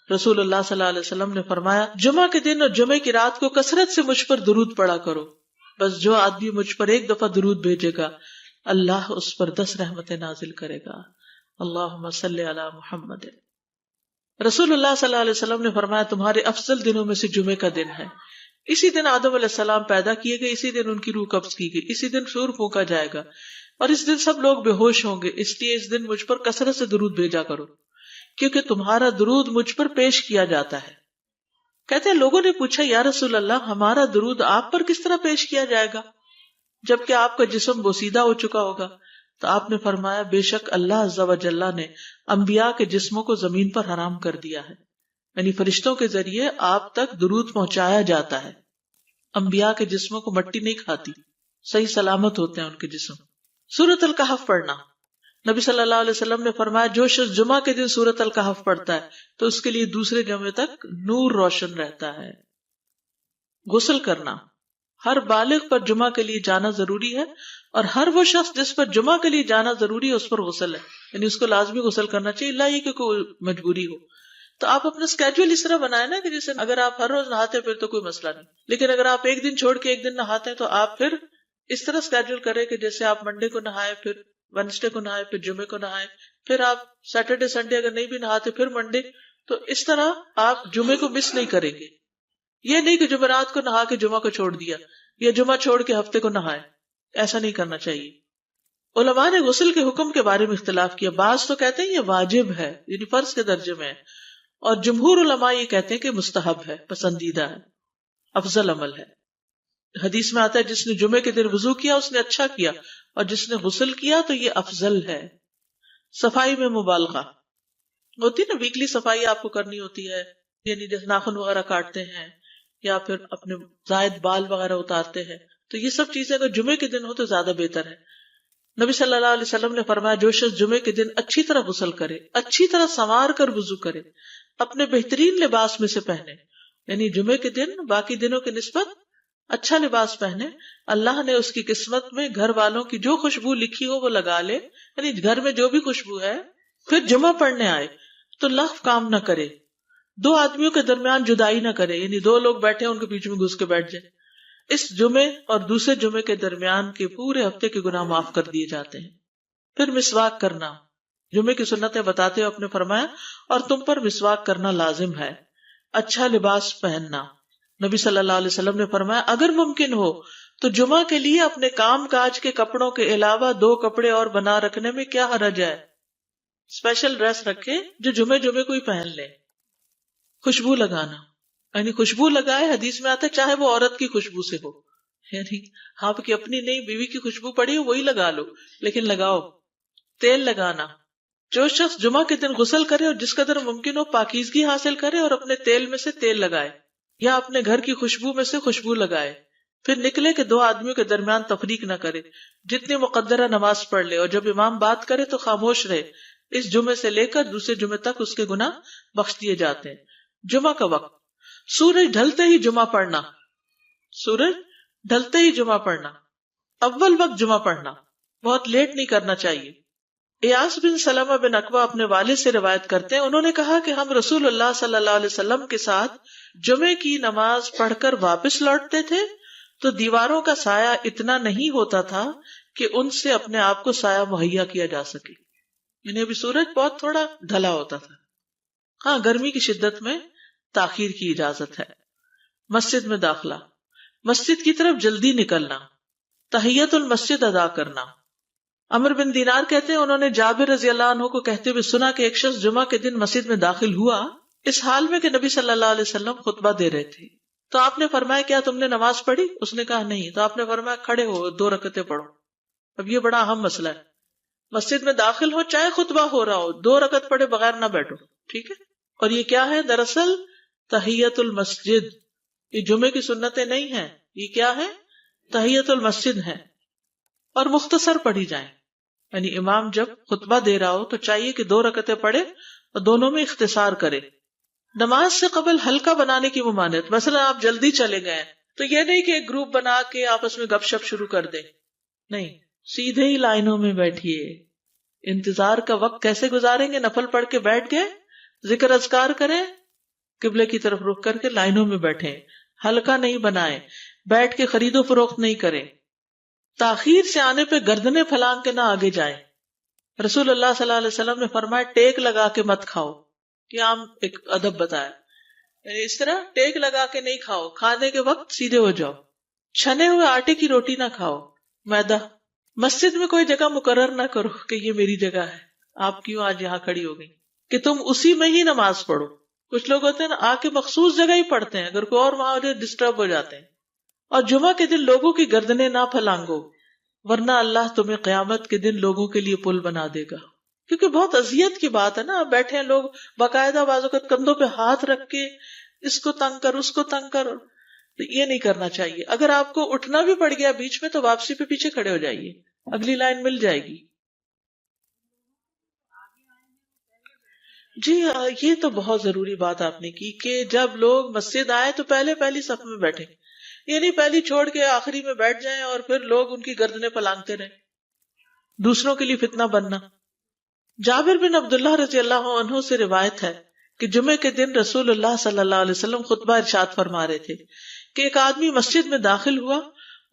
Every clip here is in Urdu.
رسول اللہ صلی اللہ علیہ وسلم نے فرمایا جمعہ کے دن اور جمعے کی رات کو کثرت سے مجھ پر درود پڑا کرو، بس جو آدمی مجھ پر ایک دفعہ درود بھیجے گا اللہ اس پر 10 رحمتیں نازل کرے گا۔ اللہم صلی علی محمد۔ رسول اللہ صلی اللہ علیہ وسلم نے فرمایا تمہارے افضل دنوں میں سے جمعے کا دن ہے، اسی دن آدم علیہ السلام پیدا کیے گئے، اسی دن ان کی روح قبض کی گئی، اسی دن سور پھونکا جائے گا اور اس دن سب لوگ بے ہوش ہوں گے، اس لیے اس دن مجھ پر کثرت سے درود بھیجا کرو کیونکہ تمہارا درود مجھ پر پیش کیا جاتا ہے۔ کہتے ہیں لوگوں نے پوچھا یا رسول اللہ ہمارا درود آپ پر کس طرح پیش کیا جائے گا جبکہ آپ کا جسم بوسیدہ ہو چکا ہوگا؟ تو آپ نے فرمایا بے شک اللہ عز و جل نے انبیاء کے جسموں کو زمین پر حرام کر دیا ہے، یعنی فرشتوں کے ذریعے آپ تک درود پہنچایا جاتا ہے۔ انبیاء کے جسموں کو مٹی نہیں کھاتی، صحیح سلامت ہوتے ہیں ان کے جسم۔ سورۃ الکہف پڑھنا، نبی صلی اللہ علیہ وسلم نے فرمایا جو شخص جمعہ کے دن سورۃ الکہف پڑھتا ہے تو اس کے لیے دوسرے جمعے تک نور روشن رہتا ہے۔ غسل کرنا، ہر بالغ پر جمعہ کے لیے جانا ضروری ہے اور ہر وہ شخص جس پر جمعہ کے لیے جانا ضروری ہے اس پر غسل ہے، یعنی اس کو لازمی غسل کرنا چاہیے، الا یہ کہ کوئی مجبوری ہو۔ تو آپ اپنا اسکیجول اس طرح بنائیں نا کہ جیسے اگر آپ ہر روز نہاتے ہیں پھر تو کوئی مسئلہ نہیں، لیکن اگر آپ ایک دن چھوڑ کے ایک دن نہاتے ہیں تو آپ پھر اس طرح اسکیجول کریں کہ جیسے آپ منڈے کو نہائے، پھر وینسڈے کو نہائے، پھر جمعے کو نہائے، پھر آپ سیٹرڈے سنڈے اگر نہیں بھی نہاتے پھر منڈے، تو اس طرح آپ جمعے کو مس نہیں کریں گے۔ یہ نہیں کہ جمعرات کو نہا کے جمعہ کو چھوڑ دیا یا جمعہ چھوڑ کے ہفتے کو نہائے، ایسا نہیں کرنا چاہیے۔ علماء نے غسل کے حکم کے بارے میں اختلاف کیا، بعض تو کہتے ہیں یہ واجب ہے یعنی فرض کے درجے میں ہے، اور جمہور علماء یہ کہتے ہیں کہ مستحب ہے، پسندیدہ ہے، افضل عمل ہے۔ حدیث میں آتا ہے جس نے جمعے کے دن وضو کیا اس نے اچھا کیا اور جس نے غسل کیا تو یہ افضل ہے۔ صفائی میں مبالغہ ہوتی ہے نا، ویکلی صفائی آپ کو کرنی ہوتی ہے، یعنی جیسے ناخن وغیرہ کاٹتے ہیں یا پھر اپنے زائد بال وغیرہ اتارتے ہیں، تو یہ سب چیزیں اگر جمعے کے دن ہو تو زیادہ بہتر ہے۔ نبی صلی اللہ علیہ وسلم نے فرمایا جو شخص جمعے کے دن اچھی طرح غسل کرے، اچھی طرح سنوار کر وضو کرے، اپنے بہترین لباس میں سے پہنے، یعنی جمعے کے دن باقی دنوں کی نسبت اچھا لباس پہنے، اللہ نے اس کی قسمت میں گھر والوں کی جو خوشبو لکھی ہو وہ لگا لے، یعنی گھر میں جو بھی خوشبو ہے، پھر جمعہ پڑھنے آئے تو لغو کام نہ کرے، دو آدمیوں کے درمیان جدائی نہ کرے، یعنی دو لوگ بیٹھے ان کے بیچ میں گھس کے بیٹھ جائے۔ اس جمعے اور دوسرے جمعے کے درمیان کے پورے ہفتے کے گناہ معاف کر دیے جاتے ہیں۔ پھر مسواک کرنا، جمعے کی سنتیں بتاتے ہوئے آپ نے فرمایا اور تم پر مسواک کرنا لازم ہے۔ اچھا لباس پہننا، نبی صلی اللہ علیہ وسلم نے فرمایا اگر ممکن ہو تو جمعہ کے لیے اپنے کام کاج کے کپڑوں کے علاوہ 2 کپڑے اور بنا رکھنے میں کیا حرج ہے، اسپیشل ڈریس رکھے جو جمعے کو ہی پہن لے۔ خوشبو لگانا، یعنی خوشبو لگائے، حدیث میں آتا ہے چاہے وہ عورت کی خوشبو سے ہو، یعنی آپ کی اپنی نہیں، بیوی کی خوشبو پڑی ہو وہی لگا لو، لیکن لگاؤ۔ تیل لگانا، جو شخص جمعہ کے دن غسل کرے اور جس قدر ممکن ہو پاکیزگی حاصل کرے اور اپنے تیل میں سے تیل لگائے یا اپنے گھر کی خوشبو میں سے خوشبو لگائے، پھر نکلے کہ 2 آدمیوں کے درمیان تفریق نہ کرے، جتنی مقدرہ نماز پڑھ لے، اور جب امام بات کرے تو خاموش رہے، اس جمعے سے لے کر دوسرے جمعے تک اس کے گناہ بخش دیے جاتے ہیں۔ جمعہ کا وقت، سورج ڈھلتے ہی جمعہ پڑھنا، سورج ڈھلتے ہی جمعہ پڑھنا، اول وقت جمعہ پڑھنا، بہت لیٹ نہیں کرنا چاہیے۔ ایاس بن سلمہ بن عقبہ اپنے والد سے روایت کرتے ہیں، انہوں نے کہا کہ ہم رسول اللہ صلی اللہ علیہ وسلم کے ساتھ جمعے کی نماز پڑھ کر واپس لوٹتے تھے تو دیواروں کا سایہ اتنا نہیں ہوتا تھا کہ ان سے اپنے آپ کو سایہ مہیا کیا جا سکے، یعنی ابھی سورج بہت تھوڑا ڈھلا ہوتا تھا۔ ہاں، گرمی کی شدت میں تاخیر کی اجازت ہے۔ مسجد میں داخلہ، مسجد کی طرف جلدی نکلنا، تحیت المسجد ادا کرنا۔ عمر بن دینار کہتے ہیں انہوں نے جابر رضی اللہ عنہ کو کہتے ہوئے سنا کہ ایک شخص جمعہ کے دن مسجد میں داخل ہوا اس حال میں کہ نبی صلی اللہ علیہ وسلم خطبہ دے رہے تھے، تو آپ نے فرمایا کیا تم نے نماز پڑھی؟ اس نے کہا نہیں، تو آپ نے فرمایا کھڑے ہو 2 رکعتیں پڑھو۔ اب یہ بڑا اہم مسئلہ ہے، مسجد میں داخل ہو چاہے خطبہ ہو رہا ہو 2 رکعت پڑھے بغیر نہ بیٹھو، ٹھیک ہے؟ اور یہ کیا ہے؟ دراصل تحیت المسجد، یہ جمعے کی سنتیں نہیں ہیں، یہ کیا ہے؟ تحیت المسجد ہے، اور مختصر پڑھی جائیں، یعنی امام جب خطبہ دے رہا ہو تو چاہیے کہ 2 رکعتیں پڑھے اور دونوں میں اختصار کرے۔ نماز سے قبل ہلکا بنانے کی ممانعت، مثلا آپ جلدی چلے گئے تو یہ نہیں کہ ایک گروپ بنا کے آپس میں گپ شپ شروع کر دیں، نہیں، سیدھے ہی لائنوں میں بیٹھیے۔ انتظار کا وقت کیسے گزاریں گے؟ نفل پڑھ کے بیٹھ گئے، ذکر اذکار کریں، قبلے کی طرف رخ کر کے لائنوں میں بیٹھیں، حلقہ نہیں بنائیں، بیٹھ کے خرید و فروخت نہیں کریں، تاخیر سے آنے پہ گردنیں پھلانگ کے نہ آگے جائیں۔ رسول اللہ صلی اللہ علیہ وسلم نے فرمایا ٹیک لگا کے مت کھاؤ، یہ عام ایک ادب بتایا، یعنی اس طرح ٹیک لگا کے نہیں کھاؤ، کھانے کے وقت سیدھے ہو جاؤ۔ چھنے ہوئے آٹے کی روٹی نہ کھاؤ، میدا۔ مسجد میں کوئی جگہ مقرر نہ کرو کہ یہ میری جگہ ہے، آپ کیوں آج یہاں کھڑی ہو گئی، کہ تم اسی میں ہی نماز پڑھو۔ کچھ لوگ ہوتے ہیں نا، آ کے مخصوص جگہ ہی پڑھتے ہیں، اگر کوئی اور وہاں ہو جائے ڈسٹرب ہو جاتے ہیں۔ اور جمعہ کے دن لوگوں کی گردنیں نہ پھلانگو، ورنہ اللہ تمہیں قیامت کے دن لوگوں کے لیے پل بنا دے گا۔ کیونکہ بہت اذیت کی بات ہے نا، آپ بیٹھے ہیں لوگ باقاعدہ بعض اوقات کندھوں پہ ہاتھ رکھ کے اس کو تنگ کر اس کو تنگ کر، تو یہ نہیں کرنا چاہیے۔ اگر آپ کو اٹھنا بھی پڑ گیا بیچ میں تو واپسی پہ پیچھے کھڑے ہو جائیے، اگلی لائن مل جائے گی۔ جی یہ تو بہت ضروری بات آپ نے کی کہ جب لوگ مسجد آئے تو پہلی صف میں بیٹھے، یہ نہیں پہلی چھوڑ کے آخری میں بیٹھ جائیں اور پھر لوگ ان کی گردنیں پلانگتے رہیں، دوسروں کے لیے فتنہ بننا۔ جابر بن عبداللہ رضی اللہ عنہ سے روایت ہے کہ جمعے کے دن رسول اللہ صلی اللہ علیہ وسلم خطبہ ارشاد فرما رہے تھے کہ ایک آدمی مسجد میں داخل ہوا،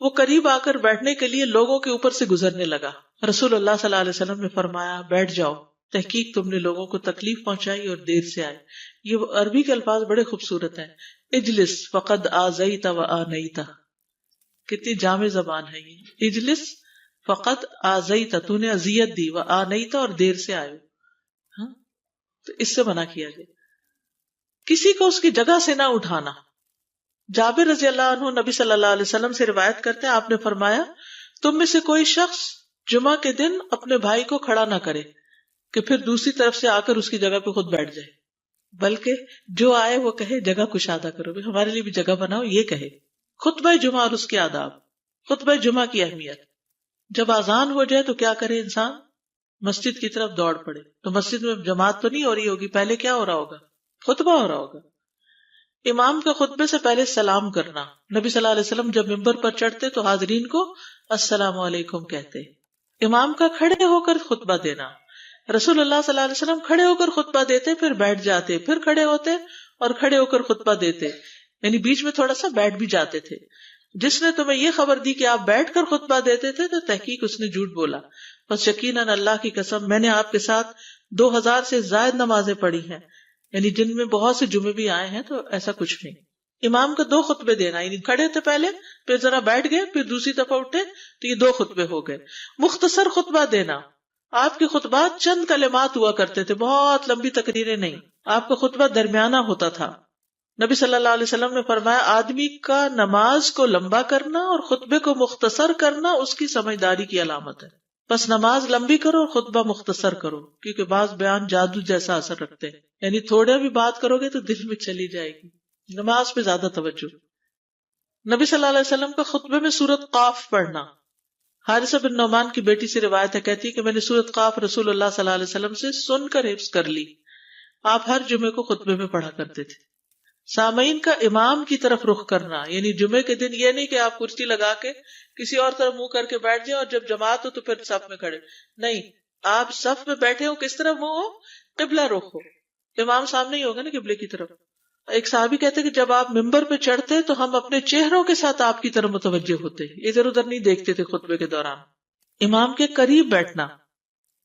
وہ قریب آ کر بیٹھنے کے لیے لوگوں کے اوپر سے گزرنے لگا۔ رسول اللہ صلی اللہ علیہ وسلم نے فرمایا بیٹھ جاؤ، تحقیق تم نے لوگوں کو تکلیف پہنچائی اور دیر سے آئے۔ یہ عربی کے الفاظ بڑے خوبصورت ہیں، اجلس فقد آذیت و آنیت، کتنی جامع زبان ہے یہ، اجلس فقط آذیت، تو نے اذیت دی، و آنیت، اور دیر سے آئے۔ ہاں تو اس سے منع کیا گیا۔ کسی کو اس کی جگہ سے نہ اٹھانا۔ جابر رضی اللہ عنہ نبی صلی اللہ علیہ وسلم سے روایت کرتے ہیں، آپ نے فرمایا تم میں سے کوئی شخص جمعہ کے دن اپنے بھائی کو کھڑا نہ کرے کہ پھر دوسری طرف سے آ کر اس کی جگہ پہ خود بیٹھ جائے، بلکہ جو آئے وہ کہے جگہ کشادہ کرو، ہمارے لیے بھی جگہ بناؤ، یہ کہے۔ خطبہ جمعہ اور اس کے آداب۔ خطبہ جمعہ کی اہمیت، جب اذان ہو جائے تو کیا کرے انسان؟ مسجد کی طرف دوڑ پڑے۔ تو مسجد میں جماعت تو نہیں ہو رہی ہوگی، پہلے کیا ہو رہا ہوگا؟ خطبہ ہو رہا ہوگا۔ امام کا خطبے سے پہلے سلام کرنا۔ نبی صلی اللہ علیہ وسلم جب ممبر پر چڑھتے تو حاضرین کو السلام علیکم کہتے۔ امام کا کھڑے ہو کر خطبہ دینا۔ رسول اللہ صلی اللہ علیہ وسلم کھڑے ہو کر خطبہ دیتے، پھر بیٹھ جاتے، پھر کھڑے ہوتے اور کھڑے ہو کر خطبہ دیتے، یعنی بیچ میں تھوڑا سا بیٹھ بھی جاتے تھے۔ جس نے تمہیں یہ خبر دی کہ آپ بیٹھ کر خطبہ دیتے تھے تو تحقیق اس نے جھوٹ بولا، بس یقیناً اللہ کی قسم میں نے آپ کے ساتھ 2000 سے زائد نمازیں پڑھی ہیں، یعنی جن میں بہت سے جمعے بھی آئے ہیں، تو ایسا کچھ نہیں۔ امام کا 2 خطبے دینا، یعنی کھڑے تھے پہلے، پھر ذرا بیٹھ گئے، پھر دوسری دفعہ اٹھے، تو یہ 2 خطبے ہو گئے۔ مختصر خطبہ دینا۔ آپ کے خطبات چند کلمات ہوا کرتے تھے، بہت لمبی تقریریں نہیں، آپ کا خطبہ درمیانہ ہوتا تھا۔ نبی صلی اللہ علیہ وسلم نے فرمایا آدمی کا نماز کو لمبا کرنا اور خطبے کو مختصر کرنا اس کی سمجھداری کی علامت ہے۔ بس نماز لمبی کرو اور خطبہ مختصر کرو، کیونکہ بعض بیان جادو جیسا اثر رکھتے ہیں، یعنی تھوڑے بھی بات کرو گے تو دل میں چلی جائے گی۔ نماز پہ زیادہ توجہ۔ نبی صلی اللہ علیہ وسلم کا خطبے میں سورۃ قاف پڑھنا۔ حارثہ بن نعمان کی بیٹی سے روایت ہے، کہتی ہے کہ میں نے سورۃ قاف رسول اللہ صلی اللہ علیہ وسلم سے سن کر حفظ کر لی۔ آپ ہر جمعے کو خطبے میں پڑھا کرتے تھے۔ سامعین کا امام کی طرف رخ کرنا، یعنی جمعے کے دن یہ نہیں کہ آپ کرسی لگا کے کسی اور طرف منہ کر کے بیٹھ جائیں اور جب جماعت ہو تو پھر صف میں کھڑے، نہیں، آپ صف میں بیٹھے ہو، کس طرف منہ ہو؟ قبلہ رخ ہو، امام سامنے ہی ہوگا نا قبلے کی طرف۔ ایک صحابی کہتے کہ جب آپ ممبر پہ چڑھتے تو ہم اپنے چہروں کے ساتھ آپ کی طرف متوجہ ہوتے، ادھر ادھر نہیں دیکھتے تھے خطبے کے دوران۔ امام کے قریب بیٹھنا۔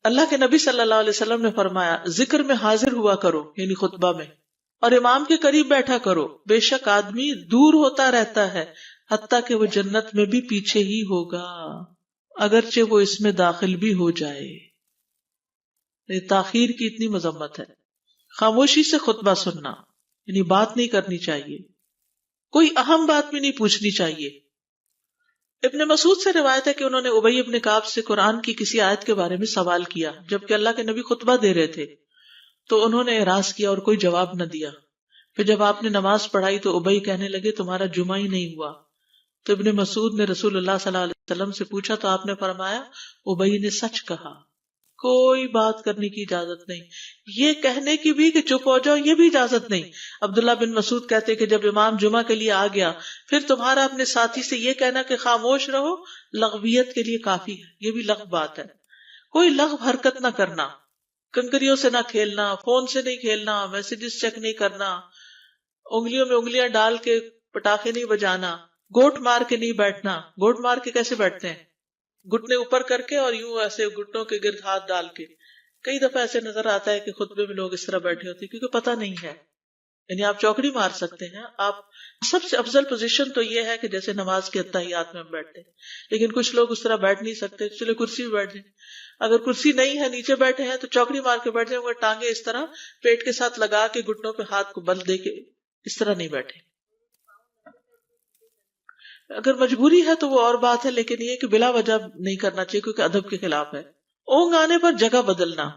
اللہ کے نبی صلی اللہ علیہ وسلم نے فرمایا ذکر میں حاضر ہوا کرو، یعنی خطبہ میں، اور امام کے قریب بیٹھا کرو، بے شک آدمی دور ہوتا رہتا ہے حتیٰ کہ وہ جنت میں بھی پیچھے ہی ہوگا اگرچہ وہ اس میں داخل بھی ہو جائے۔ تاخیر کی اتنی مذمت ہے۔ خاموشی سے خطبہ سننا، یعنی بات نہیں کرنی چاہیے، کوئی اہم بات بھی نہیں پوچھنی چاہیے۔ ابن مسعود سے روایت ہے کہ انہوں نے ابی ابن کعب سے قرآن کی کسی آیت کے بارے میں سوال کیا جبکہ اللہ کے نبی خطبہ دے رہے تھے، تو انہوں نے اعراض کیا اور کوئی جواب نہ دیا۔ پھر جب آپ نے نماز پڑھائی تو ابی کہنے لگے تمہارا جمعہ ہی نہیں ہوا۔ تو ابن مسعود نے رسول اللہ صلی اللہ علیہ وسلم سے پوچھا تو آپ نے فرمایا ابی نے سچ کہا، کوئی بات کرنے کی اجازت نہیں، یہ کہنے کی بھی کہ چپ ہو جاؤ یہ بھی اجازت نہیں۔ عبداللہ بن مسعود کہتے کہ جب امام جمعہ کے لیے آ گیا پھر تمہارا اپنے ساتھی سے یہ کہنا کہ خاموش رہو لغویت کے لیے کافی ہے، یہ بھی لغو بات ہے۔ کوئی لغو حرکت نہ کرنا، کنکریوں سے نہ کھیلنا، فون سے نہیں کھیلنا، میسجز چیک نہیں کرنا، انگلیوں میں انگلیاں ڈال کے پٹاخے نہیں بجانا، گوٹ مار کے نہیں بیٹھنا. گوٹ مار کے کیسے بیٹھتے ہیں؟ گھٹنے اوپر کر کے اور یوں ایسے گھٹنوں کے گرد ہاتھ ڈال کے. کئی دفعہ ایسے نظر آتا ہے کہ خطبے میں لوگ اس طرح بیٹھے ہوتے ہیں کیونکہ پتہ نہیں ہے. یعنی آپ چوکڑی مار سکتے ہیں. آپ سب سے افضل پوزیشن تو یہ ہے کہ جیسے نماز کے اتحیات میں ہم بیٹھتے ہیں، لیکن کچھ لوگ اس طرح بیٹھ نہیں سکتے، چلے کرسی میں بیٹھ جائیں. اگر کرسی نہیں ہے، نیچے بیٹھے ہیں تو چوکڑی مار کے بیٹھ جائیں، مگر ٹانگیں اس طرح پیٹ کے ساتھ لگا کے گھٹنوں پہ ہاتھ کو بل دے کے اس طرح نہیں بیٹھے. اگر مجبوری ہے تو وہ اور بات ہے، لیکن یہ کہ بلا وجہ نہیں کرنا چاہیے کیونکہ ادب کے خلاف ہے. اونگ آنے پر جگہ بدلنا.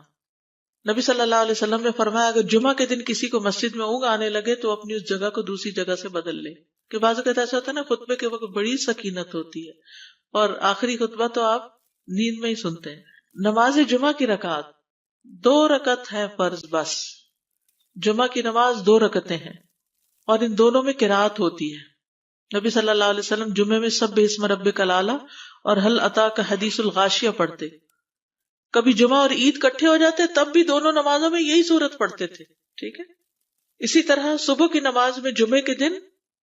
نبی صلی اللہ علیہ وسلم نے فرمایا اگر جمعہ کے دن کسی کو مسجد میں اونگ آنے لگے تو اپنی اس جگہ کو دوسری جگہ سے بدل لے. کہ بعض اوقات ایسا ہوتا ہے نا، خطبے کے وقت بڑی سکینت ہوتی ہے اور آخری خطبہ تو آپ نیند میں ہی سنتے ہیں. نماز جمعہ کی رکعت 2 رکعت ہے فرض بس. جمعہ کی نماز 2 رکعتیں ہیں اور ان دونوں میں قرات ہوتی ہے. نبی صلی اللہ علیہ وسلم جمعے میں سبح اسم ربک الاعلی اور حل اتاک حدیث الغاشیہ پڑھتے. کبھی جمعہ اور عید کٹھے ہو جاتے تب بھی دونوں نمازوں میں یہی سورت پڑھتے تھے. ٹھیک ہے. اسی طرح صبح کی نماز میں جمعے کے دن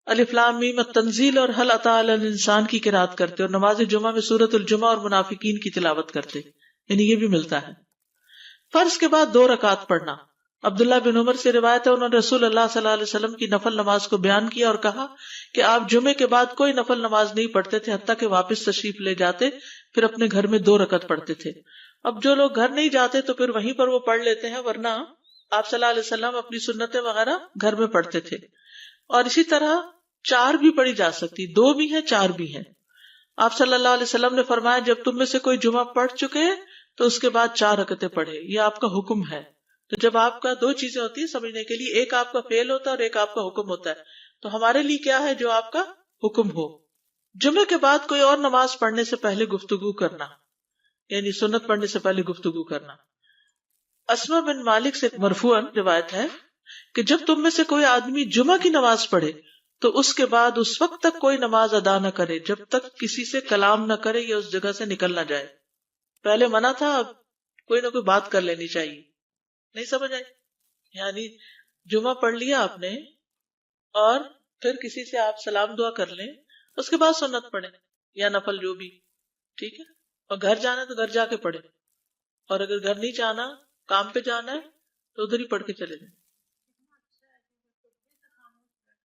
الف لام میم التنزیل اور حل اتی علی الانسان کی قرات کرتے اور نماز جمعہ میں سورۃ الجمعہ اور منافقین کی تلاوت کرتے. یعنی یہ بھی ملتا ہے. فرض کے بعد 2 رکعت پڑھنا. عبداللہ بن عمر سے روایت ہے انہوں نے رسول اللہ صلی اللہ علیہ وسلم کی نفل نماز کو بیان کیا اور کہا کہ آپ جمعے کے بعد کوئی نفل نماز نہیں پڑھتے تھے حتیٰ کہ واپس تشریف لے جاتے پھر اپنے گھر میں 2 رکعت پڑھتے تھے. اب جو لوگ گھر نہیں جاتے تو پھر وہیں پر وہ پڑھ لیتے ہیں، ورنہ آپ صلی اللہ علیہ وسلم اپنی سنتیں وغیرہ گھر میں پڑھتے تھے. اور اسی طرح 4 بھی پڑھی جا سکتی، 2 بھی ہیں 4 بھی ہیں. آپ صلی اللہ علیہ وسلم نے فرمایا جب تم میں سے کوئی جمعہ پڑھ چکے تو اس کے بعد 4 رکعتیں پڑھے. یہ آپ کا حکم ہے. تو جب آپ کا 2 چیزیں ہوتی ہیں سمجھنے کے لیے، ایک آپ کا فعل ہوتا ہے اور ایک آپ کا حکم ہوتا ہے. تو ہمارے لیے کیا ہے؟ جو آپ کا حکم ہو. جمعے کے بعد کوئی اور نماز پڑھنے سے پہلے گفتگو کرنا، یعنی سنت پڑھنے سے پہلے گفتگو کرنا. اسما بن مالک سے مرفوعاً روایت ہے کہ جب تم میں سے کوئی آدمی جمعہ کی نماز پڑھے تو اس کے بعد اس وقت تک کوئی نماز ادا نہ کرے جب تک کسی سے کلام نہ کرے یا اس جگہ سے نکل نہ جائے. پہلے منع تھا، اب کوئی نہ کوئی بات کر لینی چاہیے. نہیں سمجھ آئی؟ یعنی جمعہ پڑھ لیا آپ نے اور پھر کسی سے آپ سلام دعا کر لیں، اس کے بعد سنت پڑھیں یا نفل جو بھی. ٹھیک ہے. اور گھر جانا ہے تو گھر جا کے پڑھیں، اور اگر گھر نہیں جانا، کام پہ جانا ہے تو ادھر ہی پڑھ کے چلے جائیں.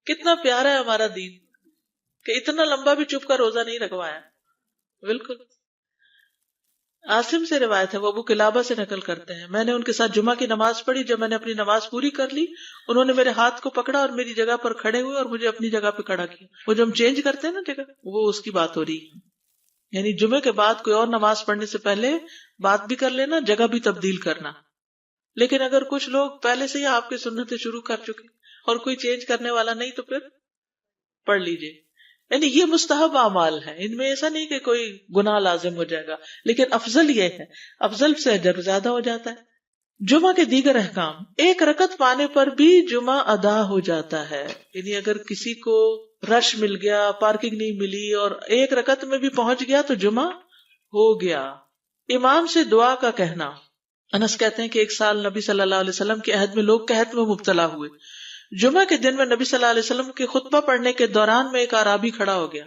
کتنا پیارا ہے ہمارا دین کہ اتنا لمبا بھی چپ کا روزہ نہیں رکھوایا. بالکل. عاصم سے روایت ہے، وہ ابو قلابہ سے نقل کرتے ہیں، میں نے ان کے ساتھ جمعہ کی نماز پڑھی. جب میں نے اپنی نماز پوری کر لی انہوں نے میرے ہاتھ کو پکڑا اور میری جگہ پر کھڑے ہوئے اور مجھے اپنی جگہ پہ کھڑا کیا. وہ جو ہم چینج کرتے ہیں نا جگہ، وہ اس کی بات ہو رہی ہے. یعنی جمعے کے بعد کوئی اور نماز پڑھنے سے پہلے بات بھی کر لینا، جگہ بھی تبدیل کرنا. لیکن اگر کچھ لوگ پہلے سے ہی آپ کی سنتیں شروع کر چکے اور کوئی چینج کرنے والا نہیں تو پھر پڑھ لیجئے. یعنی یہ مستحب اعمال ہے، ان میں ایسا نہیں کہ کوئی گناہ لازم ہو جائے گا، لیکن افضل یہ ہے، افضل سے اجر زیادہ ہو جاتا ہے. جمعہ کے دیگر احکام. 1 رکعت پانے پر بھی جمعہ ادا ہو جاتا ہے. یعنی اگر کسی کو رش مل گیا، پارکنگ نہیں ملی اور 1 رکعت میں بھی پہنچ گیا تو جمعہ ہو گیا. امام سے دعا کا کہنا. انس کہتے ہیں کہ ایک سال نبی صلی اللہ علیہ وسلم کے عہد میں لوگ قحط میں مبتلا ہوئے. جمعہ کے دن میں نبی صلی اللہ علیہ وسلم کے خطبہ پڑھنے کے دوران میں ایک اعرابی کھڑا ہو گیا.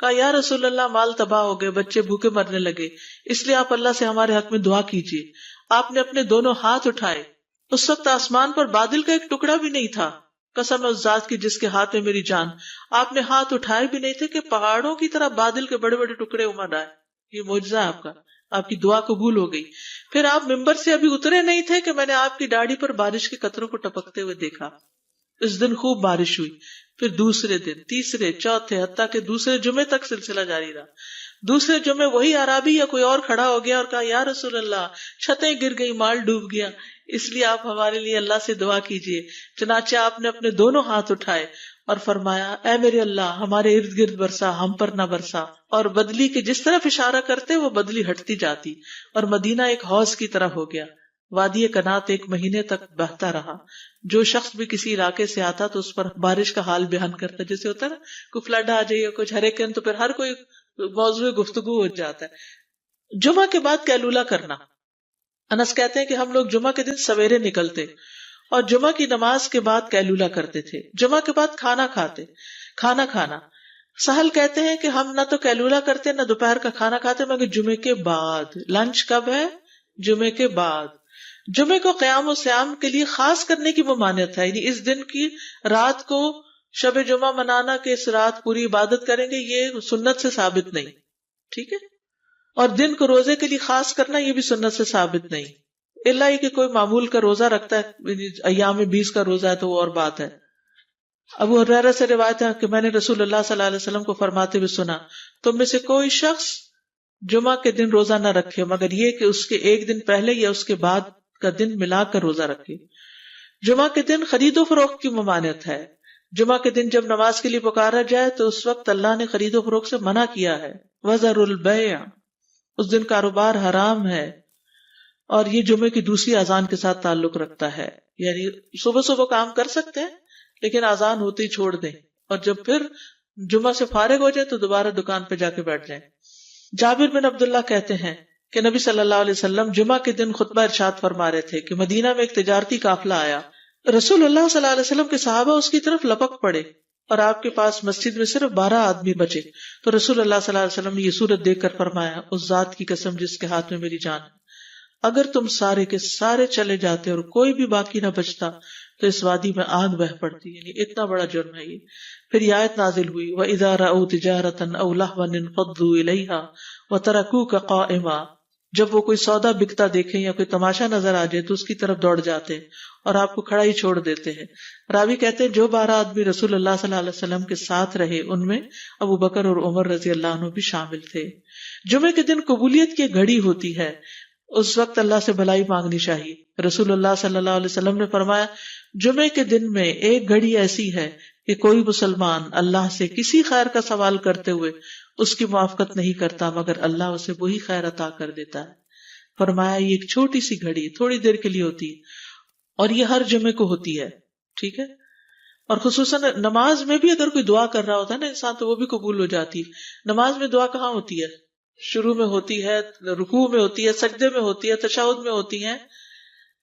کہا یا رسول اللہ، مال تباہ ہو گئے، بچے بھوکے مرنے لگے، اس لیے آپ اللہ سے ہمارے حق میں دعا کیجیے. آپ نے اپنے دونوں ہاتھ اٹھائے. اس وقت آسمان پر بادل کا ایک ٹکڑا بھی نہیں تھا، قسم ہے اس ذات کی جس کے ہاتھ میں میری جان. آپ نے ہاتھ اٹھائے بھی نہیں تھے کہ پہاڑوں کی طرح بادل کے بڑے بڑے ٹکڑے امڑ آئے. یہ معجزہ ہے آپ کا، آپ کی دعا قبول ہو گئی. پھر آپ ممبر سے ابھی اترے نہیں تھے کہ میں نے آپ کی داڑھی پر بارش کے قطروں کو ٹپکتے ہوئے دیکھا. اس دن خوب بارش ہوئی. پھر دوسرے دن، تیسرے، چوتھے، حتیٰ کہ دوسرے جمعے تک سلسلہ جاری رہا. دوسرے جمعے وہی عربی یا کوئی اور کھڑا ہو گیا اور کہا یا رسول اللہ، چھتیں گر گئی، مال ڈوب گیا، اس لیے آپ ہمارے لیے اللہ سے دعا کیجیے. چنانچہ آپ نے اپنے دونوں ہاتھ اٹھائے اور فرمایا اے میرے اللہ، ہمارے ارد گرد برسا، ہم پر نہ برسا. اور بدلی کے جس طرف اشارہ کرتے وہ بدلی ہٹتی جاتی اور مدینہ ایک حوض کی طرح ہو گیا. وادی کنات 1 مہینے تک بہتا رہا. جو شخص بھی کسی علاقے سے آتا تو اس پر بارش کا حال بیان کرتا، جیسے ہوتا ہے نا کوئی فلڈ آ جائے یا کچھ ہریکین، تو پھر ہر کوئی موضوع گفتگو ہو جاتا ہے. جمعہ کے بعد قیلولہ کرنا. انس کہتے ہیں کہ ہم لوگ جمعہ کے دن سویرے نکلتے اور جمعہ کی نماز کے بعد قیلولہ کرتے تھے. جمعہ کے بعد کھانا کھانا. سہل کہتے ہیں کہ ہم نہ تو قیلولہ کرتے نہ دوپہر کا کھانا کھاتے مگر جمعے کے بعد. لنچ کب ہے؟ جمعے کے بعد. جمعے کو قیام و سیام کے لیے خاص کرنے کی ممانعت ہے، یعنی اس دن کی رات کو شب جمعہ منانا کہ اس رات پوری عبادت کریں گے، یہ سنت سے ثابت نہیں. ٹھیک ہے. اور دن کو روزے کے لیے خاص کرنا یہ بھی سنت سے ثابت نہیں، الا یہ کہ کوئی معمول کا روزہ رکھتا ہے، ایام 20 کا روزہ ہے تو وہ اور بات ہے. ابو ہریرہ سے روایت ہے کہ میں نے رسول اللہ صلی اللہ علیہ وسلم کو فرماتے ہوئے سنا، تم میں سے کوئی شخص جمعہ کے دن روزہ نہ رکھے مگر یہ کہ اس کے ایک دن پہلے یا اس کے بعد کا دن ملا کر روزہ رکھے. جمعہ کے دن خرید و فروخت کی ممانعت ہے. جمعہ کے دن جب نماز کے لیے پکارا جائے تو اس وقت اللہ نے خرید و فروخت سے منع کیا ہے. وَذَرُوا الْبَيْعَ، اس دن کاروبار حرام ہے. اور یہ جمعے کی دوسری اذان کے ساتھ تعلق رکھتا ہے، یعنی صبح صبح کام کر سکتے ہیں لیکن اذان ہوتے ہی چھوڑ دیں، اور جب پھر جمعہ سے فارغ ہو جائے تو دوبارہ دکان پہ جا کے بیٹھ جائیں. جابر بن عبداللہ کہتے ہیں کہ نبی صلی اللہ علیہ وسلم جمعہ کے دن خطبہ ارشاد فرما رہے تھے کہ مدینہ میں ایک تجارتی قافلہ آیا. رسول اللہ صلی اللہ علیہ وسلم کے صحابہ اس کی طرف لپک پڑے اور آپ کے پاس مسجد میں صرف 12 آدمی بچے. تو رسول اللہ صلی اللہ علیہ وسلم نے یہ صورت دیکھ کر فرمایا، اس ذات کی قسم جس کے ہاتھ میں میری جان ہے، اگر تم سارے کے سارے چلے جاتے اور کوئی بھی باقی نہ بچتا تو اس وادی میں آگ بہ پڑتی. یعنی اتنا بڑا جرم ہے یہ. پھر یہ آیت نازل ہوئی، وَإِذَا رَأَوْا تِجَارَةً أَوْ لَهْوًا انفضوا إِلَيْهَا وَتَرَكُوكَ قَائِمًا، جب وہ کوئی سودا بکتا دیکھیں یا کوئی تماشا نظر آ جائے تو اس کی طرف دوڑ جاتے ہیں اور آپ کو کھڑا ہی چھوڑ دیتے ہیں. راوی کہتے ہیں جو 12 آدمی رسول اللہ صلی اللہ علیہ وسلم کے ساتھ رہے ان میں ابو بکر اور عمر رضی اللہ عنہ بھی شامل تھے. جمعے کے دن قبولیت کی گھڑی ہوتی ہے، اس وقت اللہ سے بھلائی مانگنی چاہیے. رسول اللہ صلی اللہ علیہ وسلم نے فرمایا، جمعے کے دن میں ایک گھڑی ایسی ہے کہ کوئی مسلمان اللہ سے کسی خیر کا سوال کرتے ہوئے اس کی موافقت نہیں کرتا مگر اللہ اسے وہی خیر عطا کر دیتا ہے. فرمایا یہ ایک چھوٹی سی گھڑی تھوڑی دیر کے لیے ہوتی ہے اور یہ ہر جمعے کو ہوتی ہے. ٹھیک ہے. اور خصوصاً نماز میں بھی اگر کوئی دعا کر رہا ہوتا ہے نا انسان تو وہ بھی قبول ہو جاتی ہے. نماز میں دعا کہاں ہوتی ہے؟ شروع میں ہوتی ہے، رکوع میں ہوتی ہے، سجدے میں ہوتی ہے، تشہد میں ہوتی ہیں.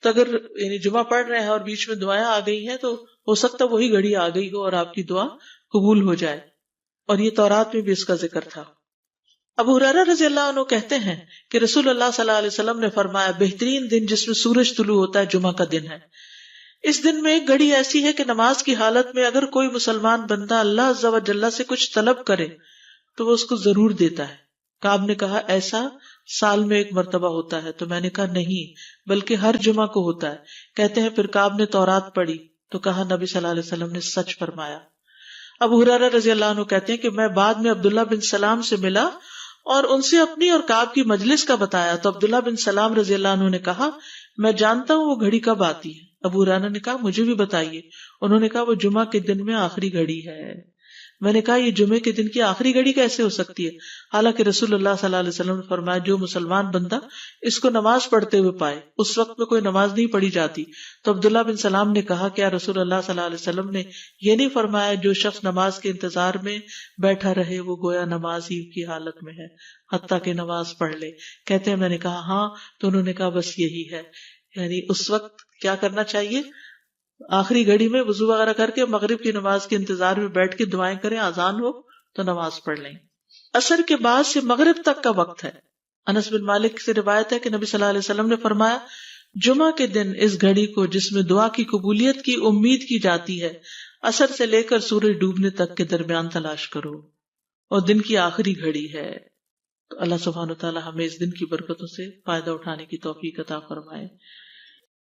تو اگر یعنی جمعہ پڑھ رہے ہیں اور بیچ میں دعائیں آ گئی ہیں تو ہو سکتا وہی گھڑی آ گئی ہو اور آپ کی دعا قبول ہو جائے. اور یہ تورات میں بھی اس کا ذکر تھا. ابو ہریرہ رضی اللہ عنہ کہتے ہیں کہ رسول اللہ صلی اللہ علیہ وسلم نے فرمایا، بہترین دن جس میں سورج طلوع ہوتا ہے جمعہ کا دن ہے. اس دن میں ایک گھڑی ایسی ہے کہ نماز کی حالت میں اگر کوئی مسلمان بندہ اللہ عز و جل سے کچھ طلب کرے تو وہ اس کو ضرور دیتا ہے. کعب نے کہا ایسا سال میں ایک مرتبہ ہوتا ہے؟ تو میں نے کہا نہیں بلکہ ہر جمعہ کو ہوتا ہے. کہتے ہیں پھر کعب نے تورات پڑھی تو کہا نبی صلی اللہ علیہ وسلم نے سچ فرمایا. ابو ہریرہ رضی اللہ عنہ کہتے ہیں کہ میں بعد میں عبداللہ بن سلام سے ملا اور ان سے اپنی اور کعب کی مجلس کا بتایا تو عبداللہ بن سلام رضی اللہ عنہ نے کہا میں جانتا ہوں وہ گھڑی کب آتی ہے. ابو ہریرہ نے کہا مجھے بھی بتائیے. انہوں نے کہا وہ جمعہ کے دن میں آخری گھڑی ہے. میں نے کہا یہ جمعے کے دن کی آخری گھڑی کیسے ہو سکتی ہے، حالانکہ رسول اللہ صلی اللہ علیہ وسلم نے فرمایا جو مسلمان بندہ اس کو نماز پڑھتے ہوئے پائے. اس وقت میں کوئی نماز نہیں پڑھی جاتی. تو عبداللہ بن سلام نے کہا کیا رسول اللہ صلی اللہ علیہ وسلم نے یہ نہیں فرمایا جو شخص نماز کے انتظار میں بیٹھا رہے وہ گویا نماز ہی کی حالت میں ہے حتیٰ کہ نماز پڑھ لے. کہتے ہیں میں نے کہا ہاں. تو انہوں نے کہا بس یہی ہے، یعنی اس وقت کیا کرنا چاہیے، آخری گھڑی میں وضو وغیرہ کر کے مغرب کی نماز کے انتظار میں بیٹھ کے دعائیں کریں، اذان ہو تو نماز پڑھ لیں. عصر کے بعد سے مغرب تک کا وقت ہے. انس بن مالک سے روایت ہے کہ نبی صلی اللہ علیہ وسلم نے فرمایا جمعہ کے دن اس گھڑی کو جس میں دعا کی قبولیت کی امید کی جاتی ہے عصر سے لے کر سورج ڈوبنے تک کے درمیان تلاش کرو اور دن کی آخری گھڑی ہے. تو اللہ سبحانہ و تعالی ہمیں اس دن کی برکتوں سے فائدہ اٹھانے کی توفیق عطا فرمائے.